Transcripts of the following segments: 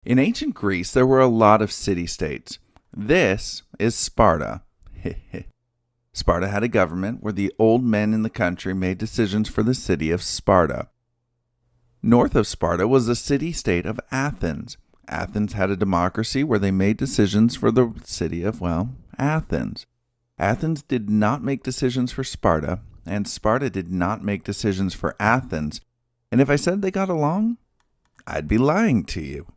In ancient Greece, there were a lot of city-states. This is Sparta. Sparta had a government where the old men in the country made decisions for the city of Sparta. North of Sparta was the city-state of Athens. Athens had a democracy where they made decisions for the city of, Athens. Athens did not make decisions for Sparta, and Sparta did not make decisions for Athens. And if I said they got along, I'd be lying to you.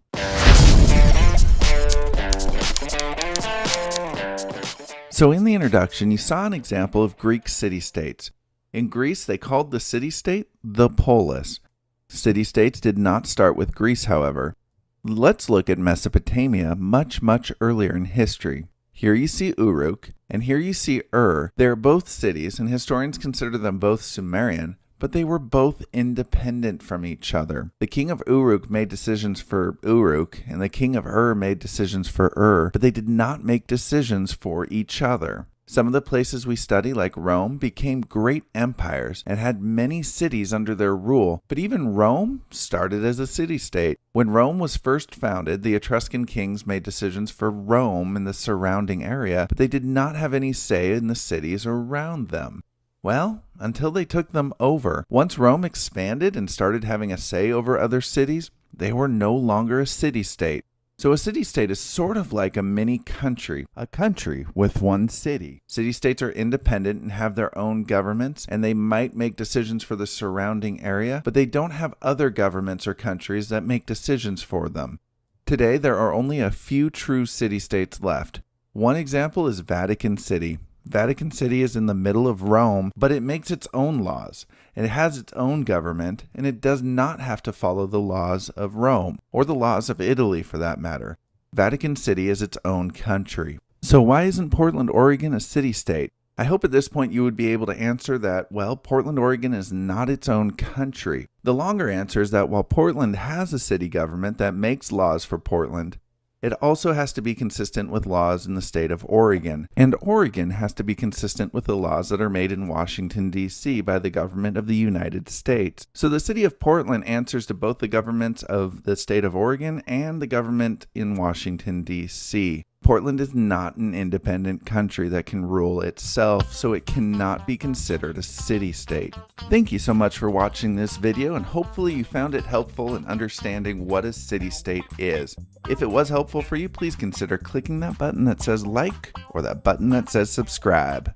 So in the introduction, you saw an example of Greek city-states. In Greece, they called the city-state the polis. City-states did not start with Greece, however. Let's look at Mesopotamia much, much earlier in history. Here you see Uruk, and here you see Ur. They are both cities, and historians consider them both Sumerian, but they were both independent from each other. The king of Uruk made decisions for Uruk, and the king of Ur made decisions for Ur, but they did not make decisions for each other. Some of the places we study, like Rome, became great empires and had many cities under their rule, but even Rome started as a city-state. When Rome was first founded, the Etruscan kings made decisions for Rome and the surrounding area, but they did not have any say in the cities around them. Well, until they took them over. Once Rome expanded and started having a say over other cities, they were no longer a city-state. So a city-state is sort of like a mini country, a country with one city. City-states are independent and have their own governments, and they might make decisions for the surrounding area, but they don't have other governments or countries that make decisions for them. Today, there are only a few true city-states left. One example is Vatican City. Vatican City is in the middle of Rome, but it makes its own laws. It has its own government, and it does not have to follow the laws of Rome, or the laws of Italy for that matter. Vatican City is its own country. So why isn't Portland, Oregon a city-state? I hope at this point you would be able to answer that, Portland, Oregon is not its own country. The longer answer is that while Portland has a city government that makes laws for Portland, it also has to be consistent with laws in the state of Oregon, and Oregon has to be consistent with the laws that are made in Washington, D.C. by the government of the United States. So the city of Portland answers to both the governments of the state of Oregon and the government in Washington, D.C. Portland is not an independent country that can rule itself, so it cannot be considered a city-state. Thank you so much for watching this video, and hopefully you found it helpful in understanding what a city-state is. If it was helpful for you, please consider clicking that button that says like or that button that says subscribe.